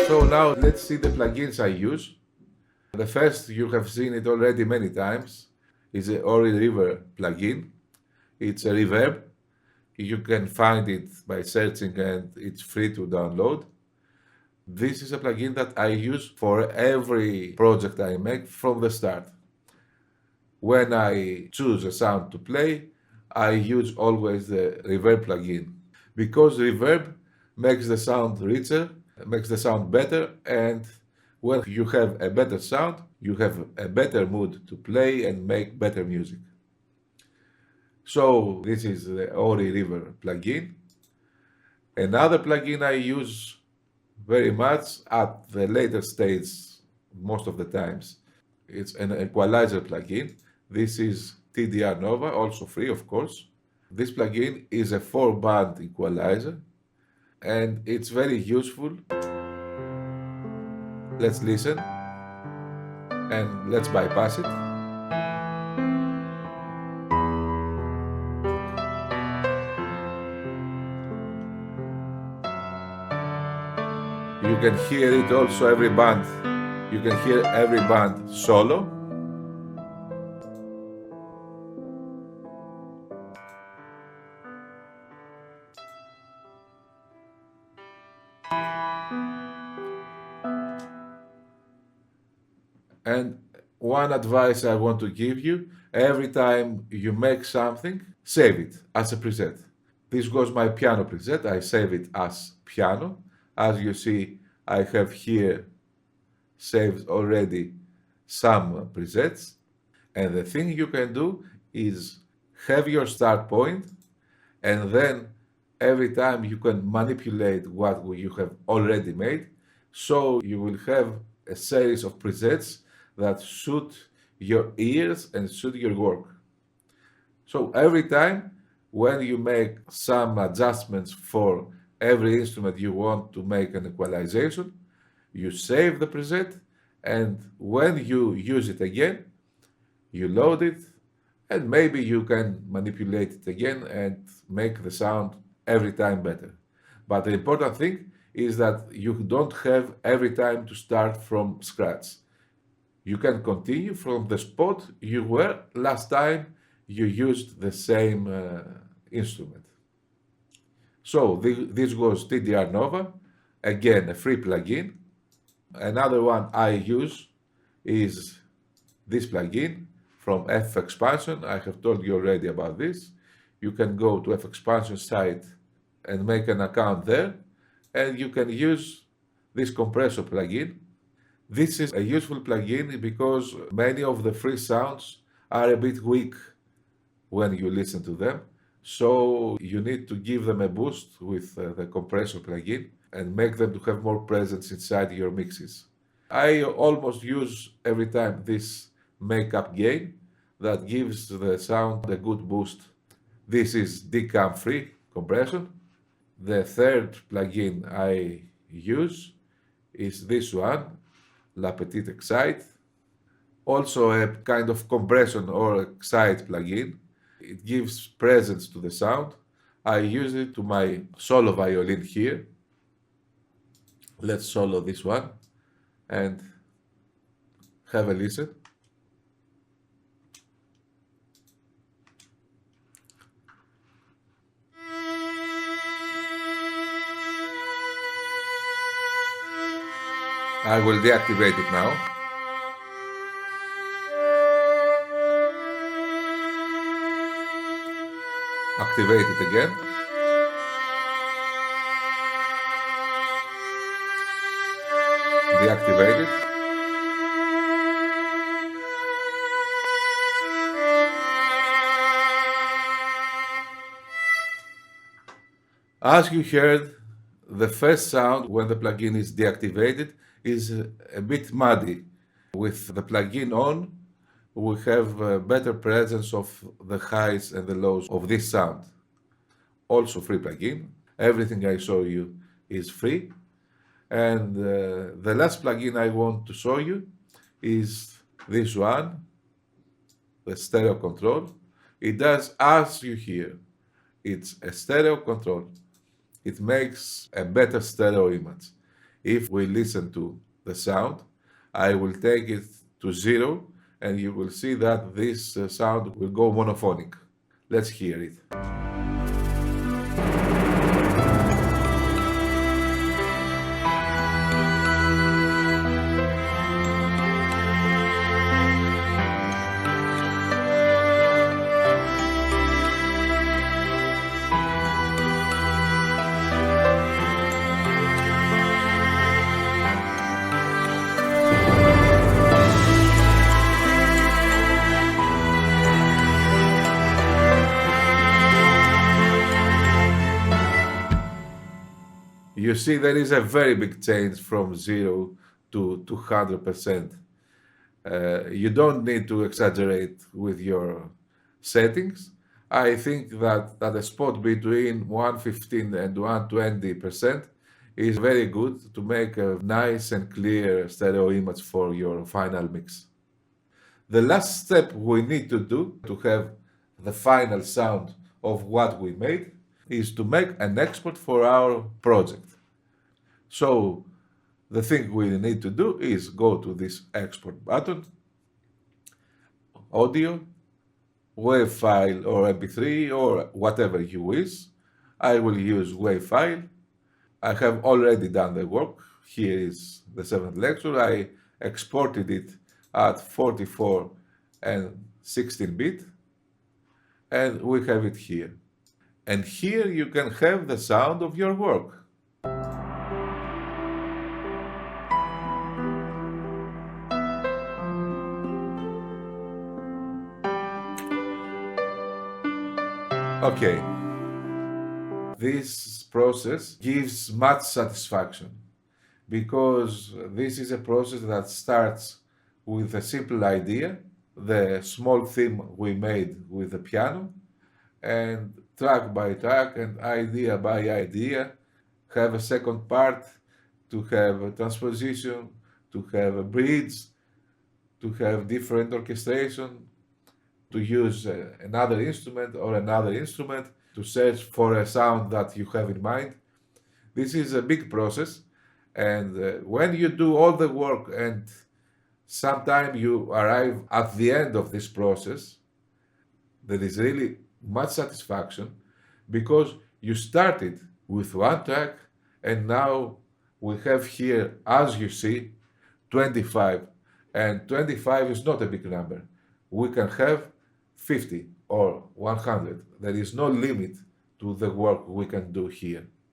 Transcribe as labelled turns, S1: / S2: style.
S1: So now let's see the plugins I use. The first, you have seen it already many times, is the Ori River plugin. It's a reverb. You can find it by searching and it's free to download. This is a plugin that I use for every project I make from the start. When I choose a sound to play, I use always the reverb plugin, because reverb makes the sound richer, makes the sound better, and when you have a better sound, you have a better mood to play and make better music. So this is the Ori River plugin. Another plugin I use very much at the later stage, most of the times, it's an equalizer plugin. This is TDR Nova, also free, of course. This plugin is a 4-band equalizer and it's very useful. Let's listen and let's bypass it. You can hear it also every band. You can hear every band solo. And one advice I want to give you, every time you make something, save it as a preset. This was my piano preset. I save it as piano. As you see, I have here saved already some presets. And the thing you can do is have your start point, and then every time you can manipulate what you have already made. So you will have a series of presets that suit your ears and suit your work. So every time when you make some adjustments for every instrument you want to make an equalization, you save the preset, and when you use it again, you load it, and maybe you can manipulate it again and make the sound every time better. But the important thing is that you don't have every time to start from scratch. You can continue from the spot you were last time you used the same instrument. So this was TDR Nova, again a free plugin. Another one I use is this plugin from F Expansion. I have told you already about this. You can go to F Expansion site and make an account there, and you can use this compressor plugin. This is a useful plugin because many of the free sounds are a bit weak when you listen to them. So you need to give them a boost with the compressor plugin and make them to have more presence inside your mixes. I almost use every time this makeup gain that gives the sound a good boost. This is decam free compression. The third plugin I use is this one, La Petite Excite. Also a kind of compression or excite plugin. It gives presence to the sound. I use it to my solo violin here. Let's solo this one and have a listen. I will deactivate it now. Activate it again. Deactivate it. As you heard, the first sound when the plugin is deactivated is a bit muddy. With the plugin on, we have a better presence of the highs and the lows of this sound. Also free plugin. Everything I show you is free. And the last plugin I want to show you is this one, the stereo control. It does as you hear. It's a stereo control. It makes a better stereo image. If we listen to the sound, I will take it to 0, and you will see that this sound will go monophonic. Let's hear it. You see, there is a very big change from 0 to 200%. You don't need to exaggerate with your settings. I think that a spot between 115 and 120% is very good to make a nice and clear stereo image for your final mix. The last step we need to do to have the final sound of what we made is to make an export for our project. So the thing we need to do is go to this export button, audio, WAV file or MP3 or whatever you wish. I will use WAV file. I have already done the work. Here is the 7th lecture. I exported it at 44 and 16-bit, and we have it here. And here you can have the sound of your work. Okay, this process gives much satisfaction because this is a process that starts with a simple idea, the small theme we made with the piano, and track by track and idea by idea, have a second part, to have a transposition, to have a bridge, to have different orchestration, to use another instrument or another instrument, to search for a sound that you have in mind. This is a big process, and when you do all the work and sometime you arrive at the end of this process, there is really much satisfaction because you started with one track and now we have here, as you see, 25, and 25 is not a big number. We can have 50 or 100. There is no limit to the work we can do here.